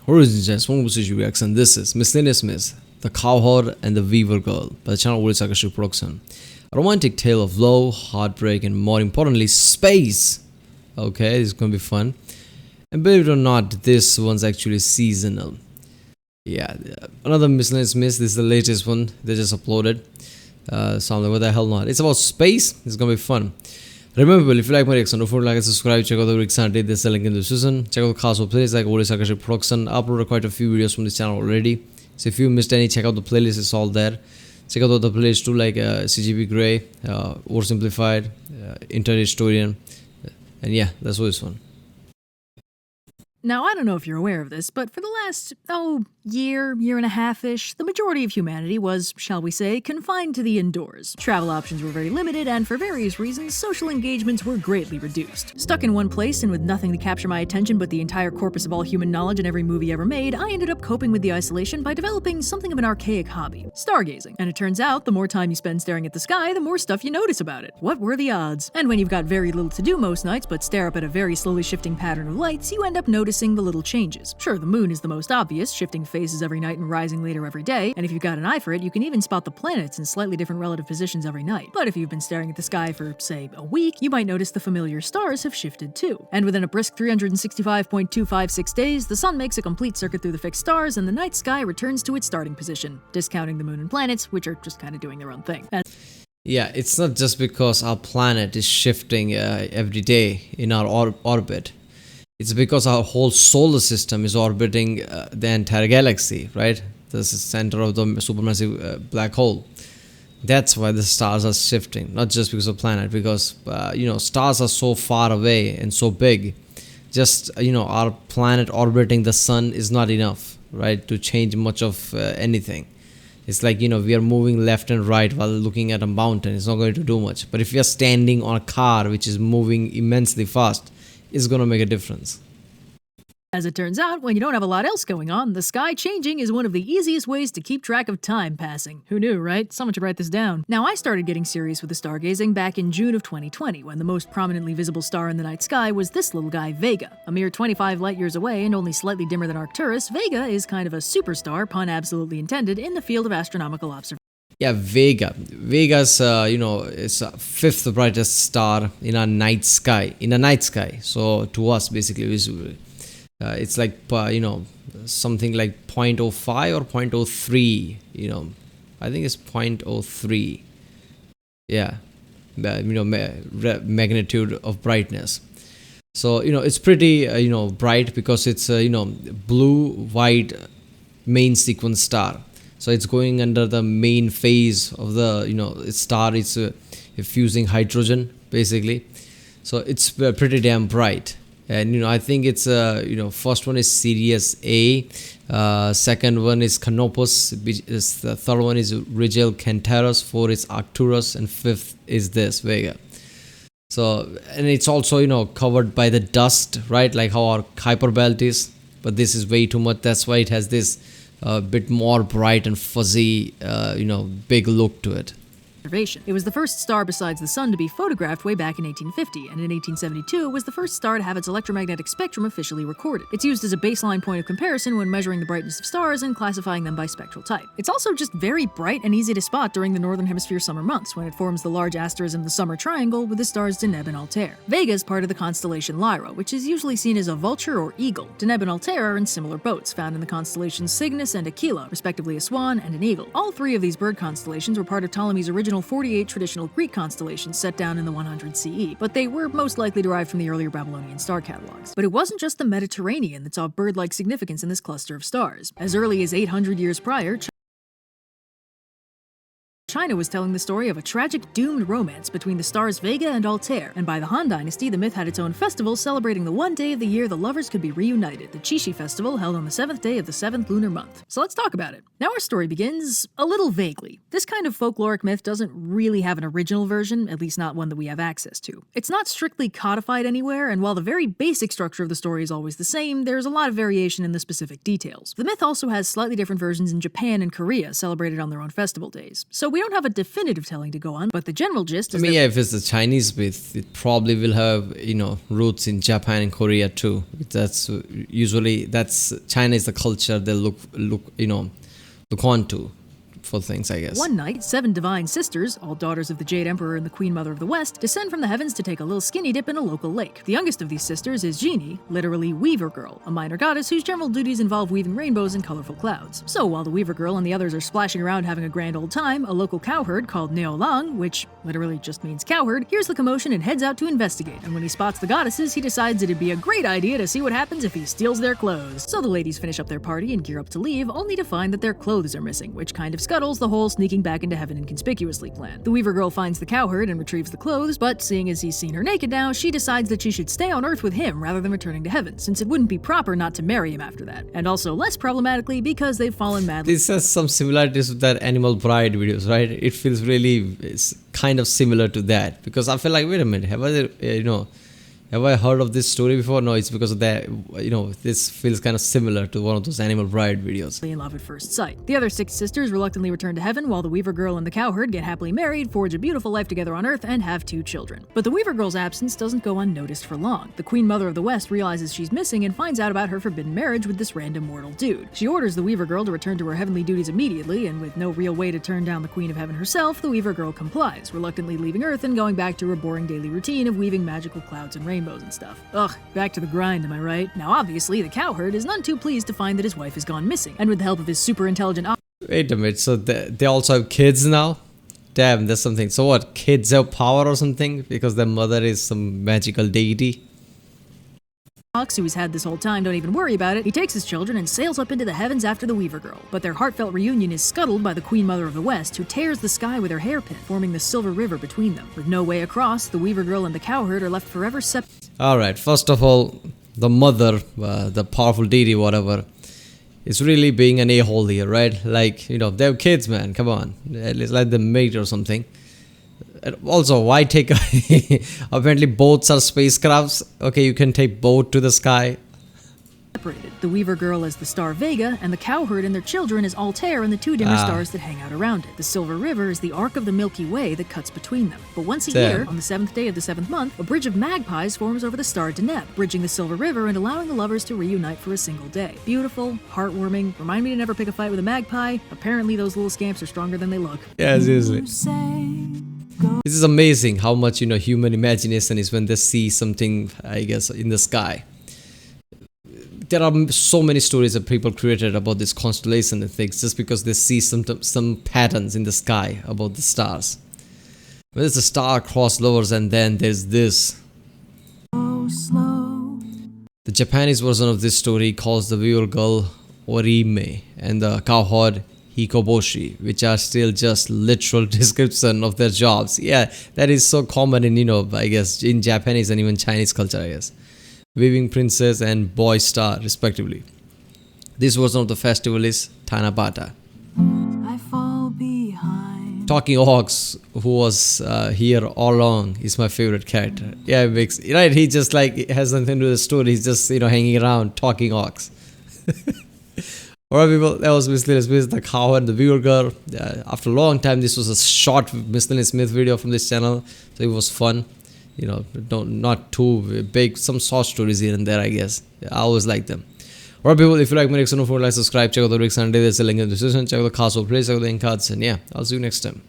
Origins and Small Reaction. This is Miscellaneous Myth, The Cowherd and the Weaver Girl by the channel Sarcastic production. A romantic tale of love, heartbreak, and more importantly, space. Okay, this is gonna be fun. And believe it or not, this one's actually seasonal. Yeah, another Miscellaneous Myth. This is the latest one they just uploaded. So I'm like, what the hell not? It's about space. It's gonna be fun. Remember, if you like my reaction, don't forget to like and subscribe. Check out the reaction. There's a link in the description. Check out the cast of playlists like Sarcastic production. I uploaded quite a few videos from this channel already. So if you missed any, check out the playlist. It's all there. Check out the playlists too, like CGP Grey, Oversimplified, Inter-Historian, and yeah, that's always fun. Now, I don't know if you're aware of this, but for the last, year and a half-ish, the majority of humanity was, shall we say, confined to the indoors. Travel options were very limited, and for various reasons, social engagements were greatly reduced. Stuck in one place and with nothing to capture my attention but the entire corpus of all human knowledge in every movie ever made, I ended up coping with the isolation by developing something of an archaic hobby, stargazing. And it turns out, the more time you spend staring at the sky, the more stuff you notice about it. What were the odds? And when you've got very little to do most nights but stare up at a very slowly shifting pattern of lights, you end up noticing the little changes. Sure, the moon is the most obvious, shifting phases every night and rising later every day, and if you've got an eye for it, you can even spot the planets in slightly different relative positions every night. But if you've been staring at the sky for, say, a week, you might notice the familiar stars have shifted too. And within a brisk 365.256 days, the sun makes a complete circuit through the fixed stars, and the night sky returns to its starting position, discounting the moon and planets, which are just kind of doing their own thing. Yeah, it's not just because our planet is shifting every day in our orbit. It's because our whole solar system is orbiting the entire galaxy, right? This is the center of the supermassive black hole. That's why the stars are shifting, not just because of the planet, because, stars are so far away and so big. Just, our planet orbiting the sun is not enough, right, to change much of anything. It's like, we are moving left and right while looking at a mountain. It's not going to do much. But if we are standing on a car which is moving immensely fast, it's going to make a difference. As it turns out, when you don't have a lot else going on, the sky changing is one of the easiest ways to keep track of time passing. Who knew, right? Someone should write this down. Now, I started getting serious with the stargazing back in June of 2020, when the most prominently visible star in the night sky was this little guy, Vega. A mere 25 light-years away and only slightly dimmer than Arcturus, Vega is kind of a superstar, pun absolutely intended, in the field of astronomical observation. Yeah, Vega. Vega's, is fifth brightest star in our night sky. So to us, basically, visible. It's like, something like 0.05 or 0.03. I think it's 0.03. Yeah, magnitude of brightness. So it's pretty bright because it's blue white main sequence star. So it's going under the main phase of the star. It's fusing hydrogen basically. So it's pretty damn bright. And I think it's first one is Sirius A, second one is Canopus, the third one is Rigel Centaurus, fourth is Arcturus, and fifth is this Vega. So, and it's also covered by the dust, right, like how our Kuiper belt is, but this is way too much. That's why it has this bit more bright and fuzzy big look to it. It was the first star besides the sun to be photographed way back in 1850, and in 1872 it was the first star to have its electromagnetic spectrum officially recorded. It's used as a baseline point of comparison when measuring the brightness of stars and classifying them by spectral type. It's also just very bright and easy to spot during the northern hemisphere summer months, when it forms the large asterism the Summer Triangle with the stars Deneb and Altair. Vega is part of the constellation Lyra, which is usually seen as a vulture or eagle. Deneb and Altair are in similar boats, found in the constellations Cygnus and Aquila, respectively a swan and an eagle. All three of these bird constellations were part of Ptolemy's original 48 traditional Greek constellations set down in the 100 CE, but they were most likely derived from the earlier Babylonian star catalogs. But it wasn't just the Mediterranean that saw bird-like significance in this cluster of stars. As early as 800 years prior, China was telling the story of a tragic, doomed romance between the stars Vega and Altair, and by the Han Dynasty, the myth had its own festival celebrating the one day of the year the lovers could be reunited, the Qixi festival held on the 7th day of the 7th lunar month. So let's talk about it. Now our story begins a little vaguely. This kind of folkloric myth doesn't really have an original version, at least not one that we have access to. It's not strictly codified anywhere, and while the very basic structure of the story is always the same, there's a lot of variation in the specific details. The myth also has slightly different versions in Japan and Korea, celebrated on their own festival days. So we don't have a definitive telling to go on, but the general gist I is mean, that yeah, if it's the Chinese myth, it probably will have, roots in Japan and Korea too. That's usually China is the culture they look on to for things, I guess. one night, 7 divine sisters, all daughters of the Jade Emperor and the Queen Mother of the West, descend from the heavens to take a little skinny dip in a local lake. The youngest of these sisters is Genie, literally Weaver Girl, a minor goddess whose general duties involve weaving rainbows and colorful clouds. So while the Weaver Girl and the others are splashing around having a grand old time, a local cowherd called Neolang, which literally just means cowherd, hears the commotion and heads out to investigate, and when he spots the goddesses, he decides it'd be a great idea to see what happens if he steals their clothes. So the ladies finish up their party and gear up to leave, only to find that their clothes are missing, which kind of scuttles the whole sneaking back into heaven inconspicuously plan. The Weaver Girl finds the cowherd and retrieves the clothes, but seeing as he's seen her naked now, she decides that she should stay on Earth with him rather than returning to heaven, since it wouldn't be proper not to marry him after that. And also less problematically because they've fallen madly. This has some similarities with that Animal Bride videos, right? It feels really kind of similar to that, because I feel like, wait a minute, have I heard of this story before? No, it's because of that, this feels kind of similar to one of those Animal Bride videos. In love at first sight. The other 6 sisters reluctantly return to heaven while the Weaver Girl and the cowherd get happily married, forge a beautiful life together on Earth, and have 2 children. But the Weaver Girl's absence doesn't go unnoticed for long. The Queen Mother of the West realizes she's missing and finds out about her forbidden marriage with this random mortal dude. She orders the Weaver Girl to return to her heavenly duties immediately, and with no real way to turn down the Queen of Heaven herself, the Weaver Girl complies, reluctantly leaving Earth and going back to her boring daily routine of weaving magical clouds and rainbows and stuff. Ugh, back to the grind, am I right? Now obviously, the cowherd is none too pleased to find that his wife has gone missing, and with the help of his super intelligent Wait a minute, so they also have kids now? Damn, that's something. So what, kids have power or something? Because their mother is some magical deity? who he's had this whole time don't even worry about it. He takes his children and sails up into the heavens after the Weaver Girl. But their heartfelt reunion is scuttled by the Queen Mother of the West, who tears the sky with her hairpin, forming the Silver River between them. With no way across, the Weaver Girl and the cowherd are left forever separated. Alright, first of all, the mother, the powerful deity, whatever, is really being an a-hole here, right? Like, they have kids, man, come on. At least let them mate or something. And also, why take apparently boats are spacecrafts. Okay, you can take boat to the sky. The Weaver Girl as the star Vega, and the cowherd and their children as Altair and the 2 dimmer stars that hang out around it. The Silver River is the arc of the Milky Way that cuts between them. But once a year, on the 7th day of the 7th month, a bridge of magpies forms over the star Deneb, bridging the Silver River and allowing the lovers to reunite for a single day. Beautiful, heartwarming, remind me to never pick a fight with a magpie. Apparently those little scamps are stronger than they look. Yeah, seriously. This is amazing how much, human imagination is when they see something, I guess, in the sky. There are so many stories that people created about this constellation and things just because they see some patterns in the sky about the stars. There's a star-crossed lovers, and then there's this. The Japanese version of this story calls the Weaver Girl Orime and the cowherd Hikoboshi, which are still just literal description of their jobs. Yeah, that is so common in, I guess, in Japanese and even Chinese culture, I guess. Weaving princess and boy star, respectively. This version of the festival is Tanabata. I fall behind. Talking Ox, who was here all along, is my favorite character. Yeah, it makes, right? He just like has nothing to do with the story. He's just hanging around, Talking Ox. Alright, people, that was Miscellaneous Myth, the Cowherd and the Weaver Girl. After a long time, this was a short Miscellaneous Myth video from this channel, so it was fun. Not too big, some short stories here and there, I guess. I always like them. Alright, people, if you like my reaction, don't forget to like, subscribe, check out the Rick Sunday, there's a link in the description, check out the castle, please check out the ink cards, and yeah, I'll see you next time.